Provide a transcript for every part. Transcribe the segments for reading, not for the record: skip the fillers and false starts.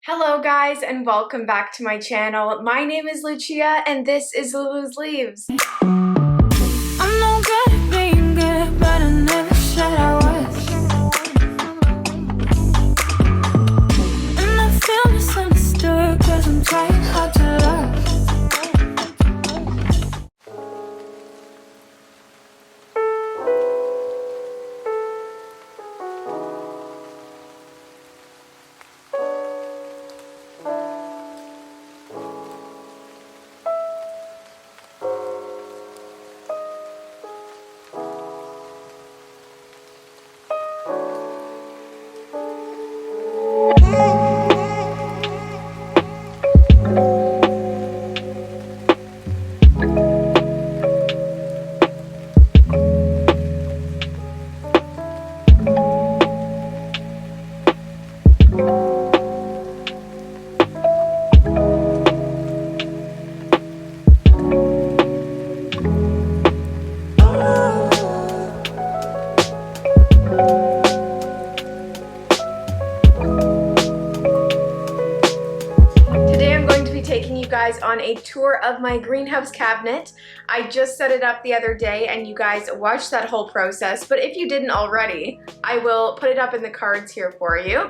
Hello guys and welcome back to my channel. My name is Lucia and this is Lulu's Leaves. I'm no good at being good, but I never said I was. And I feel misunderstood, cause I'm trying hard to love. On a tour of my greenhouse cabinet. I just set it up the other day and you guys watched that whole process, but if you didn't already, I will put it up in the cards here for you.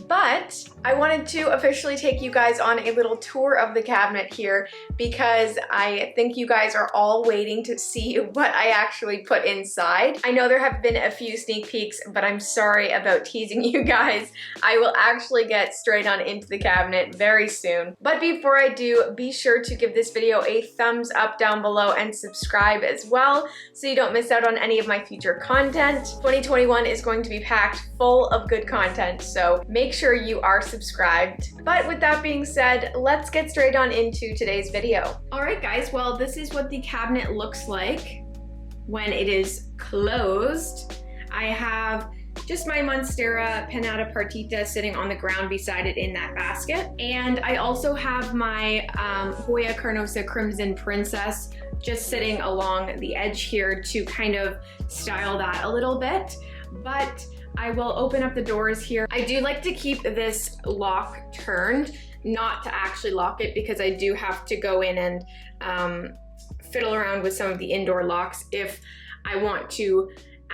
But I wanted to officially take you guys on a little tour of the cabinet here because I think you guys are all waiting to see what I actually put inside. I know there have been a few sneak peeks, but I'm sorry about teasing you guys. I will actually get straight on into the cabinet very soon. But before I do, be sure to give this video a thumbs up down below and subscribe as well so you don't miss out on any of my future content. 2021 is going to be packed full of good content, so make sure you are subscribed. But with that being said, let's get straight on into today's video. Alright guys, well this is what the cabinet looks like when it is closed. I have just my monstera pinnata partita sitting on the ground beside it in that basket. And I also have my Hoya carnosa crimson princess just sitting along the edge here to kind of style that a little bit. But I will open up the doors here. I do like to keep this lock turned, not to actually lock it because I do have to go in and fiddle around with some of the indoor locks if I want to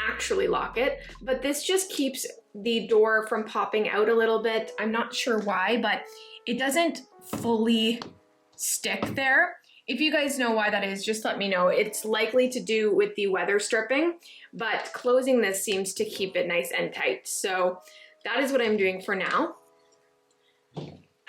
actually lock it. But this just keeps the door from popping out a little bit. I'm not sure why, but it doesn't fully stick there. If you guys know why that is, just let me know. It's likely to do with the weather stripping, but closing this seems to keep it nice and tight. So that is what I'm doing for now.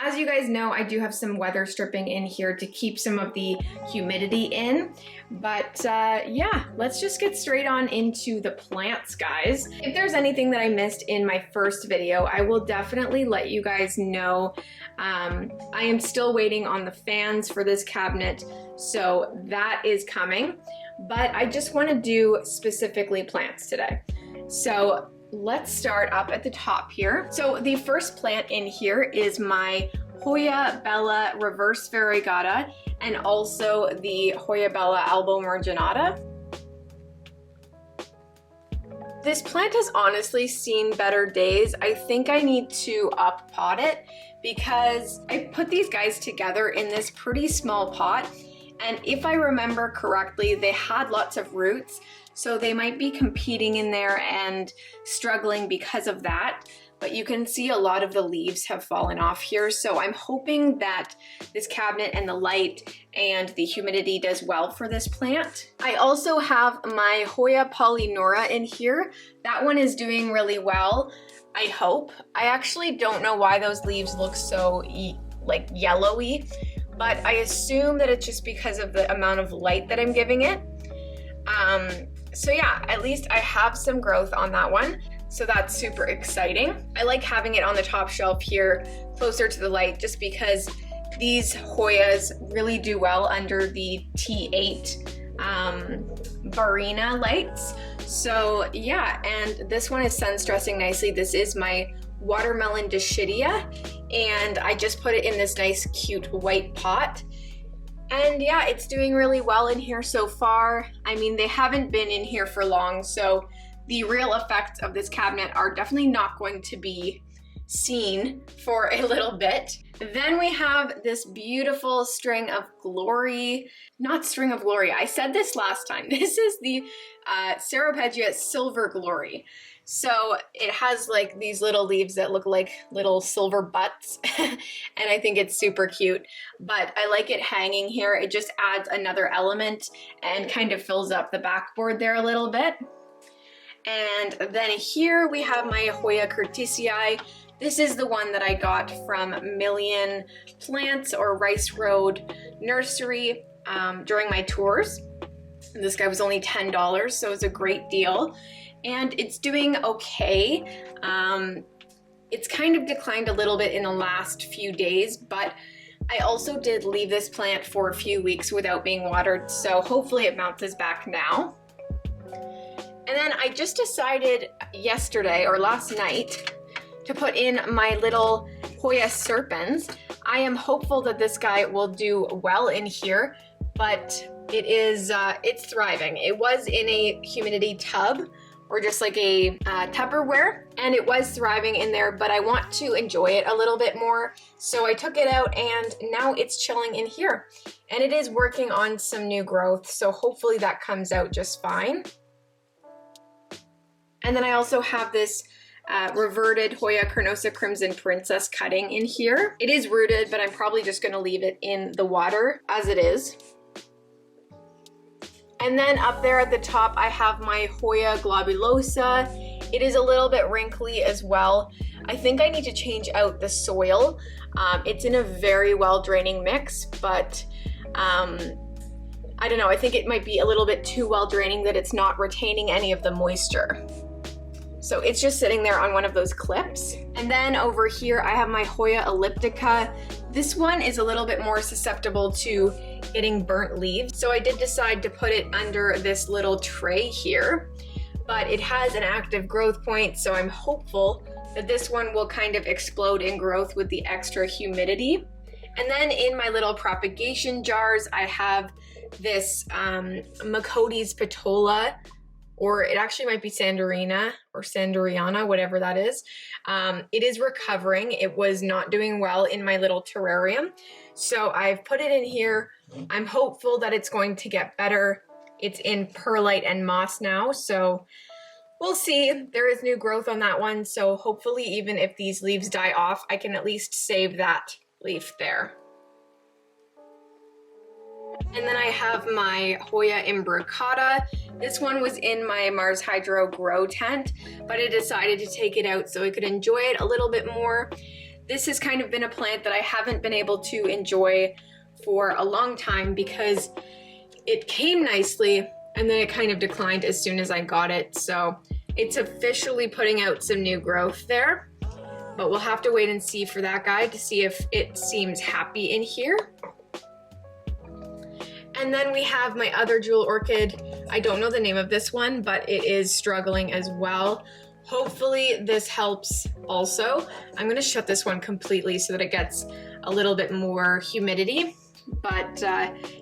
As you guys know, I do have some weather stripping in here to keep some of the humidity in. But yeah, let's just get straight on into the plants, guys. If there's anything that I missed in my first video, I will definitely let you guys know. I am still waiting on the fans for this cabinet, so that is coming. But I just want to do specifically plants today. So let's start up at the top here. So the first plant in here is my Hoya Bella reverse variegata and also the Hoya Bella albo marginata. This plant has honestly seen better days. I think I need to up pot it because I put these guys together in this pretty small pot, and if I remember correctly, they had lots of roots, so they might be competing in there and struggling because of that. But you can see a lot of the leaves have fallen off here, so I'm hoping that this cabinet and the light and the humidity does well for this plant. I also have my Hoya Polynora in here. That one is doing really well, I hope. I actually don't know why those leaves look so like yellowy, but I assume that it's just because of the amount of light that I'm giving it. So yeah, at least I have some growth on that one. So that's super exciting. I like having it on the top shelf here closer to the light just because these Hoyas really do well under the T8 Barina lights. So yeah, and this one is sun stressing nicely. This is my watermelon Dischidia, and I just put it in this nice cute white pot. And yeah, it's doing really well in here so far. I mean, they haven't been in here for long, so the real effects of this cabinet are definitely not going to be seen for a little bit. Then we have this beautiful string of glory, not string of glory, I said this last time. This is the Ceropegia silver glory. So it has like these little leaves that look like little silver butts and I think it's super cute, but I like it hanging here. It just adds another element and kind of fills up the backboard there a little bit. And then here we have my Hoya curtisii. This is the one that I got from Million Plants or Rice Road Nursery during my tours. And this guy was only $10, so it's a great deal. And it's doing okay. It's kind of declined a little bit in the last few days, but I also did leave this plant for a few weeks without being watered, so hopefully it bounces back now. And then I just decided yesterday or last night to put in my little Hoya serpens. I am hopeful that this guy will do well in here, but it's thriving. It was in a humidity tub or just like a Tupperware, and it was thriving in there, but I want to enjoy it a little bit more. So I took it out and now it's chilling in here. And it is working on some new growth, so hopefully that comes out just fine. And then I also have this reverted Hoya carnosa crimson princess cutting in here. It is rooted, but I'm probably just gonna leave it in the water as it is. And then up there at the top, I have my Hoya globulosa. It is a little bit wrinkly as well. I think I need to change out the soil. It's in a very well draining mix, but I don't know, I think it might be a little bit too well draining that it's not retaining any of the moisture. So it's just sitting there on one of those clips. And then over here, I have my Hoya elliptica. This one is a little bit more susceptible to getting burnt leaves. So I did decide to put it under this little tray here, but it has an active growth point. So I'm hopeful that this one will kind of explode in growth with the extra humidity. And then in my little propagation jars, I have this Mccoys patola, or it actually might be Sandorina or Sandoriana, whatever that is. It is recovering. It was not doing well in my little terrarium. So I've put it in here. I'm hopeful that it's going to get better. It's in perlite and moss now, so we'll see. There is new growth on that one, so hopefully even if these leaves die off, I can at least save that leaf there. And then I have my Hoya imbracata. This one was in my Mars Hydro grow tent, but I decided to take it out so I could enjoy it a little bit more. This has kind of been a plant that I haven't been able to enjoy for a long time because it came nicely and then it kind of declined as soon as I got it. So it's officially putting out some new growth there, but we'll have to wait and see for that guy to see if it seems happy in here. And then we have my other jewel orchid. I don't know the name of this one, but it is struggling as well. Hopefully this helps also. I'm gonna shut this one completely so that it gets a little bit more humidity. But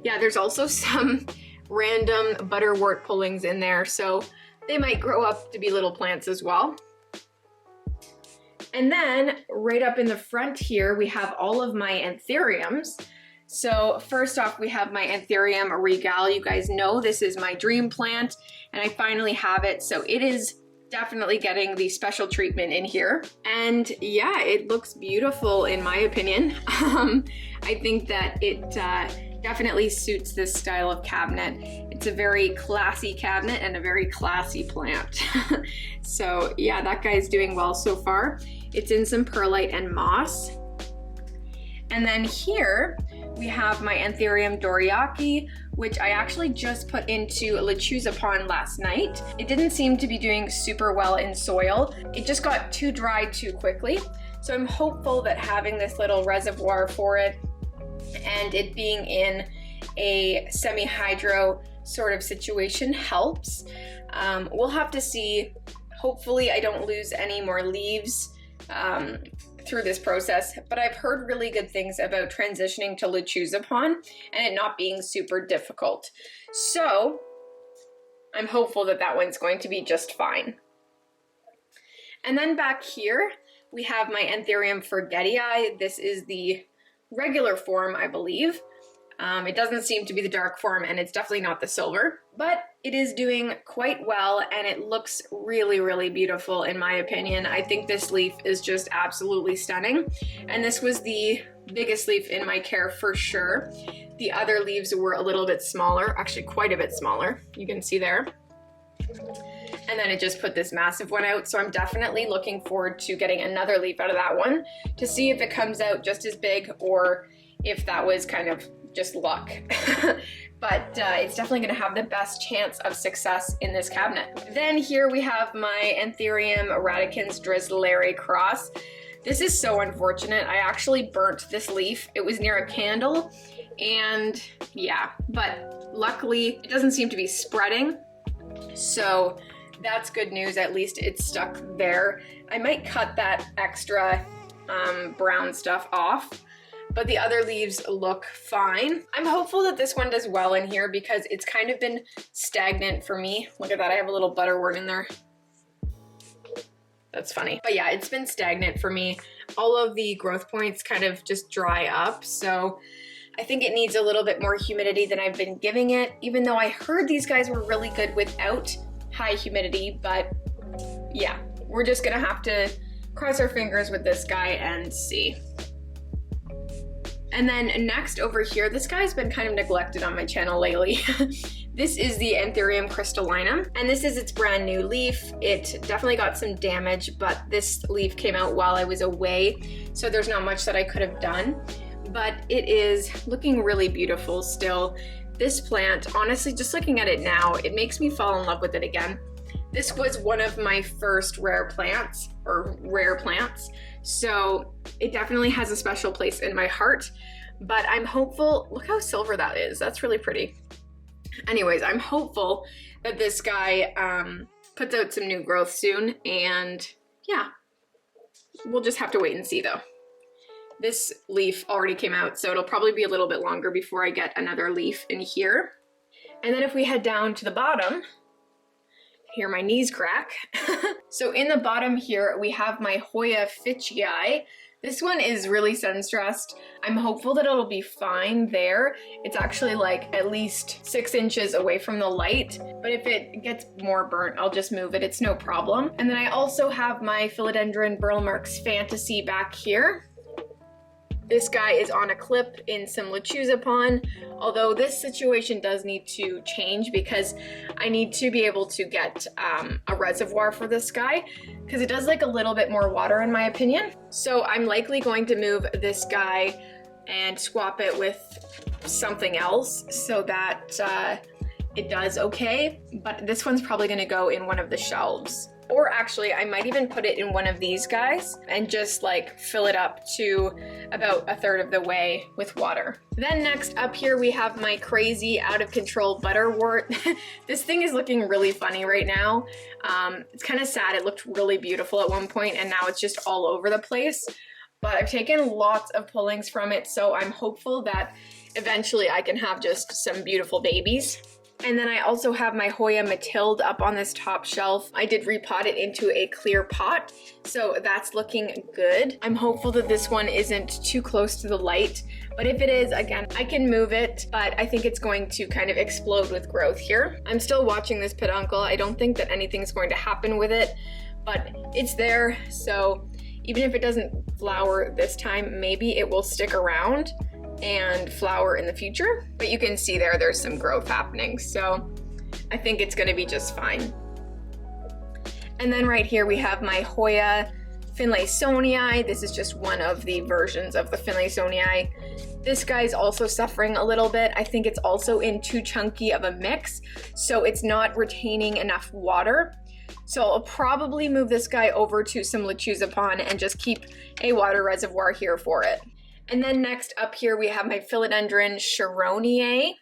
yeah, there's also some random butterwort pullings in there, so they might grow up to be little plants as well. And then right up in the front here, we have all of my Anthuriums. So first off, we have my Anthurium regal. You guys know this is my dream plant and I finally have it. So it is definitely getting the special treatment in here. And yeah, it looks beautiful in my opinion. I think that it definitely suits this style of cabinet. It's a very classy cabinet and a very classy plant. So yeah, that guy's doing well so far. It's in some perlite and moss. And then here we have my Anthurium doriaki, which I actually just put into lechuza pond last night. It didn't seem to be doing super well in soil. It just got too dry too quickly. So I'm hopeful that having this little reservoir for it and it being in a semi-hydro sort of situation helps. We'll have to see. Hopefully I don't lose any more leaves through this process, but I've heard really good things about transitioning to lechuza pond and it not being super difficult. So I'm hopeful that that one's going to be just fine. And then back here, we have my Anthurium forgetii. This is the regular form, I believe. It doesn't seem to be the dark form, and it's definitely not the silver, but it is doing quite well, and it looks really, really beautiful in my opinion. I think this leaf is just absolutely stunning, and this was the biggest leaf in my care for sure. The other leaves were a little bit smaller, actually quite a bit smaller. You can see there. And then it just put this massive one out. So I'm definitely looking forward to getting another leaf out of that one to see if it comes out just as big or if that was kind of just luck. But it's definitely gonna have the best chance of success in this cabinet. Then here we have my Anthurium radicans drizzlery cross. This is so unfortunate. I actually burnt this leaf. It was near a candle, and yeah, but luckily it doesn't seem to be spreading. So that's good news, at least it's stuck there. I might cut that extra brown stuff off, but the other leaves look fine. I'm hopeful that this one does well in here because it's kind of been stagnant for me. Look at that, I have a little butterwort in there. That's funny. But yeah, it's been stagnant for me. All of the growth points kind of just dry up, so I think it needs a little bit more humidity than I've been giving it, even though I heard these guys were really good without high humidity, but yeah, we're just gonna have to cross our fingers with this guy and see. And then next over here, this guy's been kind of neglected on my channel lately. This is the Anthurium crystallinum, and this is its brand new leaf. It definitely got some damage, but this leaf came out while I was away, so there's not much that I could have done. But it is looking really beautiful still. This plant, honestly, just looking at it now, it makes me fall in love with it again. This was one of my first rare plants, so it definitely has a special place in my heart, but I'm hopeful. Look how silver that is. That's really pretty. Anyways, I'm hopeful that this guy puts out some new growth soon, and yeah, we'll just have to wait and see though. This leaf already came out, so it'll probably be a little bit longer before I get another leaf in here. And then if we head down to the bottom, hear my knees crack. So in the bottom here, we have my Hoya Bella. This one is really sun stressed. I'm hopeful that it'll be fine there. It's actually like at least 6 inches away from the light, but if it gets more burnt, I'll just move it. It's no problem. And then I also have my Philodendron Burlmarks Fantasy back here. This guy is on a clip in some lechuzapon, although this situation does need to change because I need to be able to get a reservoir for this guy because it does like a little bit more water in my opinion. So I'm likely going to move this guy and swap it with something else so that it does okay, but this one's probably gonna go in one of the shelves. Or actually, I might even put it in one of these guys and just like fill it up to about 1/3 of the way with water. Then next up here, we have my crazy out of control butterwort. This thing is looking really funny right now. It's kind of sad. It looked really beautiful at one point and now it's just all over the place. But I've taken lots of pullings from it, so I'm hopeful that eventually I can have just some beautiful babies. And then I also have my Hoya Matilde up on this top shelf. I did repot it into a clear pot, so that's looking good. I'm hopeful that this one isn't too close to the light, but if it is, again, I can move it, but I think it's going to kind of explode with growth here. I'm still watching this peduncle. I don't think that anything's going to happen with it, but it's there, so even if it doesn't flower this time, maybe it will stick around and flower in the future. But you can see there's some growth happening, so I think it's gonna be just fine. And then right here we have my Hoya Finlaysonii. This is just one of the versions of the Finlaysonii. This guy's also suffering a little bit. I think it's also in too chunky of a mix, so it's not retaining enough water. So I'll probably move this guy over to some lechuzapon and just keep a water reservoir here for it. And then next up here, we have my Philodendron Chironie.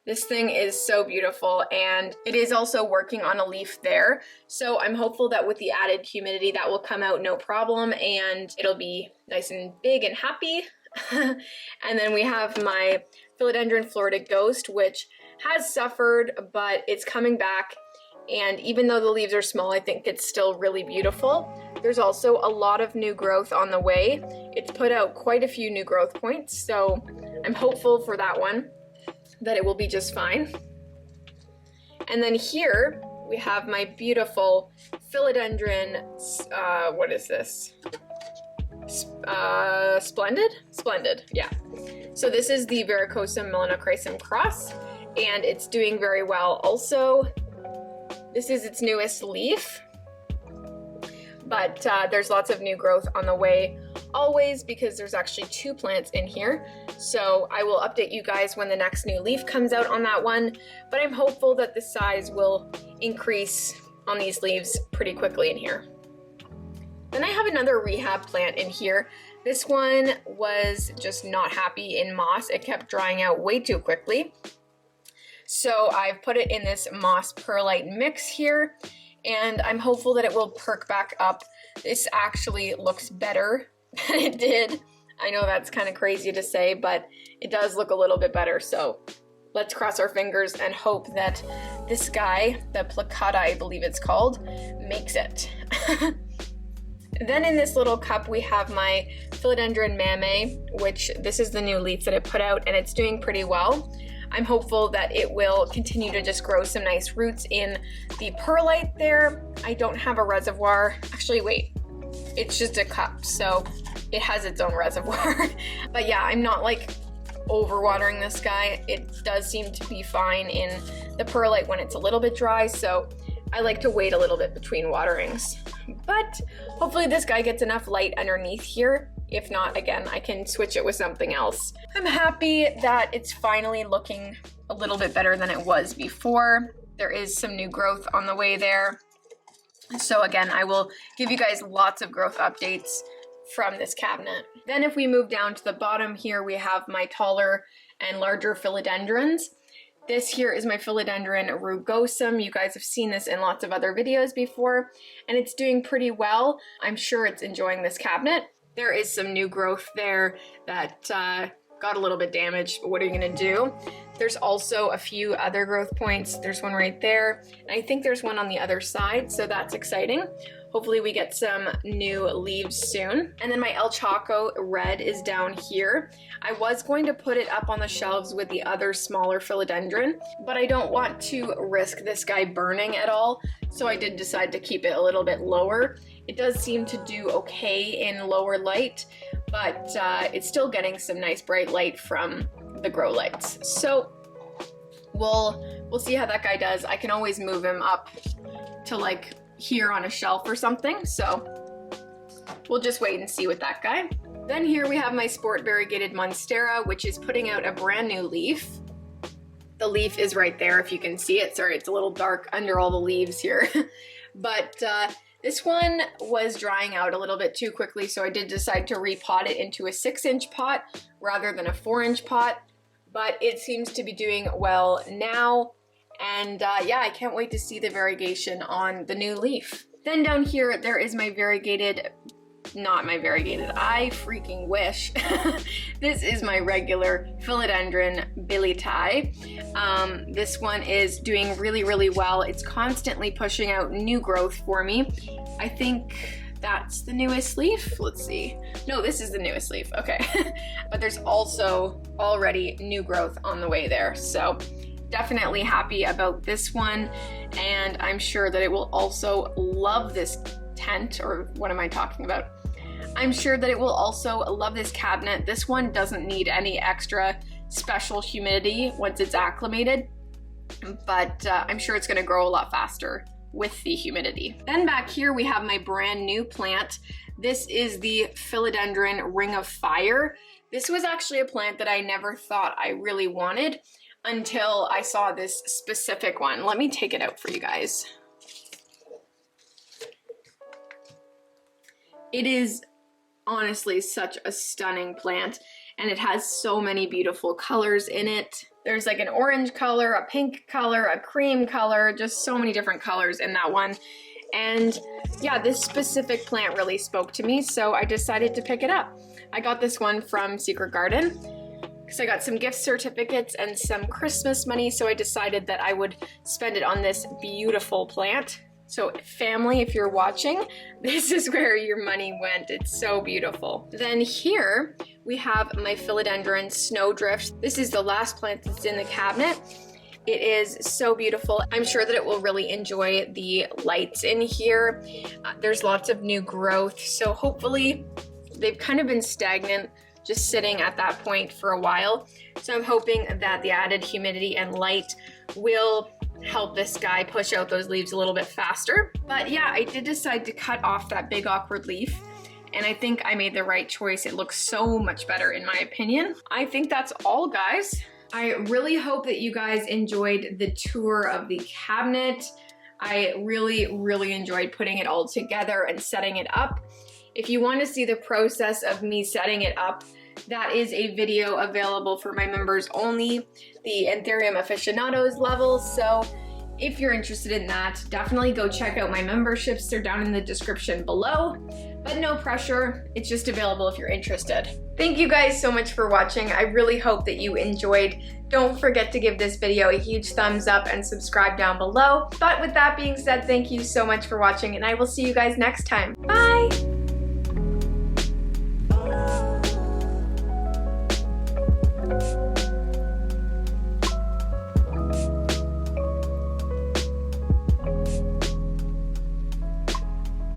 This thing is so beautiful, and it is also working on a leaf there. So I'm hopeful that with the added humidity, that will come out no problem, and it'll be nice and big and happy. And then we have my Philodendron Florida Ghost, which has suffered, but it's coming back. And even though the leaves are small, I think it's still really beautiful. There's also a lot of new growth on the way. It's put out quite a few new growth points, so I'm hopeful for that one, that it will be just fine. And then here we have my beautiful Philodendron, what is this? Splendid? Splendid, yeah. So this is the variegated melanochrysum cross, and it's doing very well also. This is its newest leaf, but there's lots of new growth on the way always, because there's actually 2 plants in here. So I will update you guys when the next new leaf comes out on that one, but I'm hopeful that the size will increase on these leaves pretty quickly in here. Then I have another rehab plant in here. This one was just not happy in moss. It kept drying out way too quickly. So I've put it in this moss perlite mix here, and I'm hopeful that it will perk back up. This actually looks better than it did. I know that's kind of crazy to say, but it does look a little bit better. So let's cross our fingers and hope that this guy, the placata I believe it's called, makes it. Then in this little cup we have my Philodendron mammae, which this is the new leaf that it put out, and it's doing pretty well. I'm hopeful that it will continue to just grow some nice roots in the perlite there. I don't have a reservoir. Actually, wait, it's just a cup, so it has its own reservoir. But yeah, I'm not like overwatering this guy. It does seem to be fine in the perlite when it's a little bit dry, so I like to wait a little bit between waterings. But hopefully this guy gets enough light underneath here. If not, again, I can switch it with something else. I'm happy that it's finally looking a little bit better than it was before. There is some new growth on the way there. So again, I will give you guys lots of growth updates from this cabinet. Then if we move down to the bottom here, we have my taller and larger philodendrons. This here is my Philodendron arugosum. You guys have seen this in lots of other videos before, and it's doing pretty well. I'm sure it's enjoying this cabinet. There is some new growth there that got a little bit damaged, but what are you gonna do? There's also a few other growth points. There's one right there, and I think there's one on the other side, so that's exciting. Hopefully we get some new leaves soon. And then my El Chaco red is down here. I was going to put it up on the shelves with the other smaller philodendron, but I don't want to risk this guy burning at all, so I did decide to keep it a little bit lower. It does seem to do okay in lower light, but it's still getting some nice bright light from the grow lights. So we'll see how that guy does. I can always move him up to like here on a shelf or something, so we'll just wait and see with that guy. Then here we have my sport variegated monstera, which is putting out a brand new leaf. The leaf is right there if you can see it. Sorry, it's a little dark under all the leaves here. But this one was drying out a little bit too quickly, so I did decide to repot it into a 6-inch pot rather than a 4-inch pot, but it seems to be doing well now. And yeah, I can't wait to see the variegation on the new leaf. Then down here, there is my variegated, not my variegated, I freaking wish. This is my regular Philodendron billii. This one is doing really, really well. It's constantly pushing out new growth for me. I think that's the newest leaf. Let's see. No, this is the newest leaf. Okay. But there's also already new growth on the way there. So definitely happy about this one, and I'm sure that it will also love this tent, or what am I talking about? I'm sure that it will also love this cabinet. This one doesn't need any extra special humidity once it's acclimated, but I'm sure it's going to grow a lot faster with the humidity. Then back here we have my brand new plant. This is the Philodendron Ring of Fire. This was actually a plant that I never thought I really wanted until I saw this specific one. Let me take it out for you guys. It is honestly such a stunning plant, and it has so many beautiful colors in it. There's like an orange color, a pink color, a cream color, just so many different colors in that one. And yeah, this specific plant really spoke to me, so I decided to pick it up. I got this one from Secret Garden. because I got some gift certificates and some Christmas money, so I decided that I would spend it on this beautiful plant. So family, if you're watching, this is where your money went. It's so beautiful. Then here we have my Philodendron snowdrift. This is the last plant that's in the cabinet. It is so beautiful. I'm sure that it will really enjoy the lights in here. There's lots of new growth, so hopefully they've kind of been stagnant, just sitting at that point for a while. So I'm hoping that the added humidity and light will help this guy push out those leaves a little bit faster. But yeah, I did decide to cut off that big awkward leaf, and I think I made the right choice. It looks so much better in my opinion. I think that's all, guys. I really hope that you guys enjoyed the tour of the cabinet. I really enjoyed putting it all together and setting it up. If you want to see the process of me setting it up, that is a video available for my members only, the Anthurium aficionados level. So if you're interested in that, definitely go check out my memberships. They're down in the description below, but no pressure. It's just available if you're interested. Thank you guys so much for watching. I really hope that you enjoyed. Don't forget to give this video a huge thumbs up and subscribe down below. But with that being said, thank you so much for watching, and I will see you guys next time. Bye!